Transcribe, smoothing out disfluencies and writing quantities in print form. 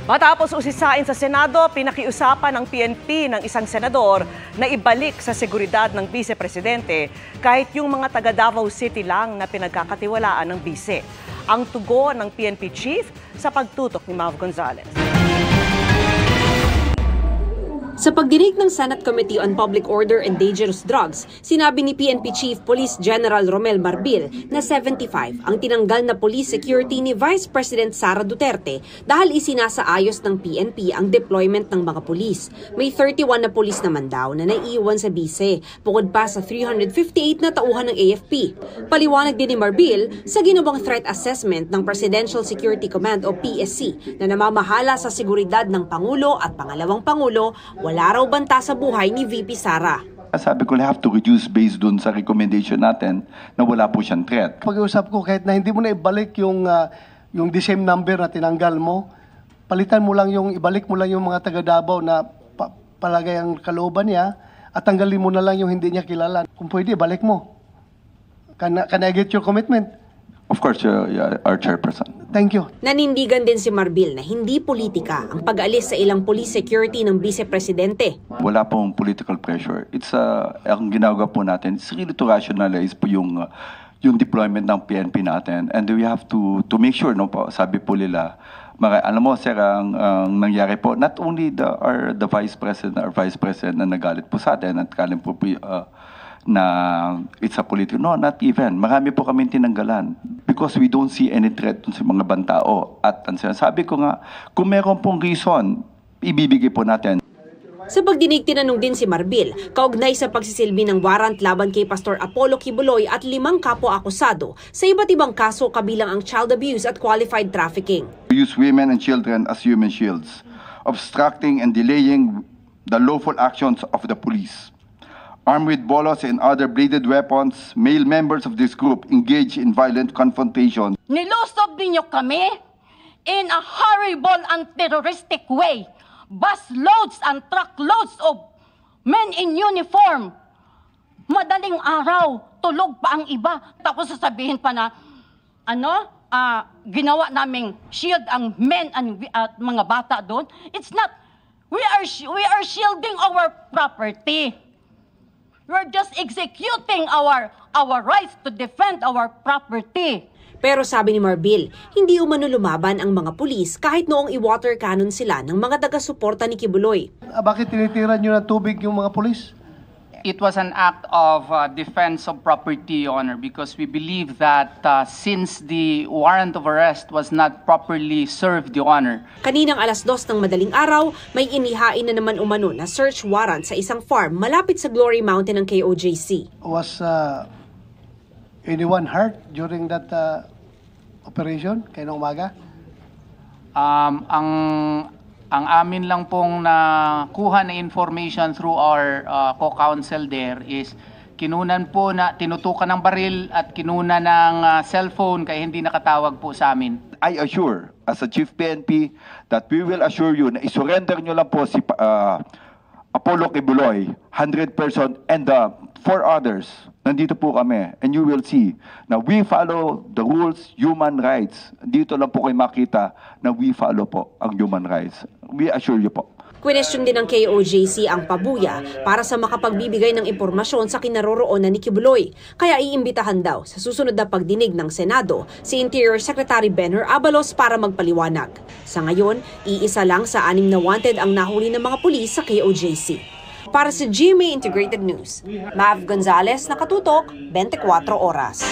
Matapos usisain sa Senado, pinakiusapan ng PNP ng isang senador na ibalik sa seguridad ng Vice-Presidente kahit yung mga taga Davao City lang na pinagkakatiwalaan ng Vice. Ang tugon ng PNP Chief sa pagtutok ni Mav Gonzales. Sa pagdinig ng Senate Committee on Public Order and Dangerous Drugs, sinabi ni PNP Chief Police General Romel Marbil na 75 ang tinanggal na police security ni Vice President Sara Duterte dahil isinasaayos ng PNP ang deployment ng mga pulis. May 31 na pulis naman daw na naiiwan sa bise, bukod pa sa 358 na tauhan ng AFP. Paliwanag din ni Marbil sa ginawang threat assessment ng Presidential Security Command o PSC na namamahala sa seguridad ng Pangulo at Pangalawang Pangulo, wala raw banta sa buhay ni VP Sara. Sabi ko, have to reduce based dun sa recommendation natin na wala po siyang threat. Pag-iusap ko, kahit na hindi mo na ibalik yung the same number na tinanggal mo, palitan mo lang ibalik mo lang yung mga taga Davao na palagay ang kalooban niya at tanggalin mo na lang yung hindi niya kilala. Kung pwede, balik mo. Can I get your commitment? Of course, our chairperson. Thank you. Nanindigan din si Marbil na hindi politika ang pag-alis sa ilang police security ng Vice-Presidente. Wala pong political pressure. Ang ginagawa po natin is really to rationalize po yung deployment ng PNP natin. And we have to make sure, no po, sabi po nila, alam mo, sir, ang nangyari po, not only the Vice President or Vice President na nagalit po sa atin at kalim po na it's a political. No, not even. Marami po kami tinanggalan because we don't see any threat sa mga bantao. At ang sinasabi ko nga, kung meron pong reason, ibibigay po natin. Sa pagdinig, tinanong din si Marbil, kaugnay sa pagsisilbi ng warrant laban kay Pastor Apollo Kibuloy at 5 kapwa-akusado sa iba't ibang kaso kabilang ang child abuse at qualified trafficking. We use women and children as human shields, obstructing and delaying the lawful actions of the police. Armed with bolos and other bladed weapons, male members of this group engage in violent confrontation. Nilusob ninyo kami in a horrible and terroristic way. Busloads and truckloads of men in uniform. Madaling araw, tulog pa ang iba. Tapos sasabihin pa na, ginawa naming shield ang men at mga bata doon. It's not, we are shielding our property. We're just executing our rights to defend our property. Pero sabi ni Marbil, hindi umano lumaban ang mga pulis kahit noong i-water cannon sila ng mga taga-suporta ni Kibuloy. Bakit tinitira nyo ng tubig yung mga pulis? It was an act of defense of property, Your Honor, because we believe that since the warrant of arrest was not properly served, Your Honor. Kaninang 2:00 ng madaling araw, may inihain na naman umano na search warrant sa isang farm malapit sa Glory Mountain ng KOJC. Was anyone hurt during that operation kaninang umaga? Ang amin lang pong nakuha na information through our co-counsel there is tinutukan ng baril at kinunan ng cellphone kaya hindi nakatawag po sa amin. I assure, as a Chief PNP, that we will assure you na isurrender nyo lang po si Apollo Kibuloy, 100% and the 4 others. Nandito po kami and you will see na we follow the rules, human rights. Dito lang po kayo makita na we follow po ang human rights. We assure you po. Question din ng KOJC ang pabuya para sa makapagbibigay ng impormasyon sa kinaroroonan ni Kibuloy. Kaya iimbitahan daw sa susunod na pagdinig ng Senado si Interior Secretary Benher Abalos para magpaliwanag. Sa ngayon, iisa lang sa 6 na wanted ang nahuli ng mga pulis sa KOJC. Para sa GMA Integrated News, Mav Gonzales, nakatutok, 24 oras.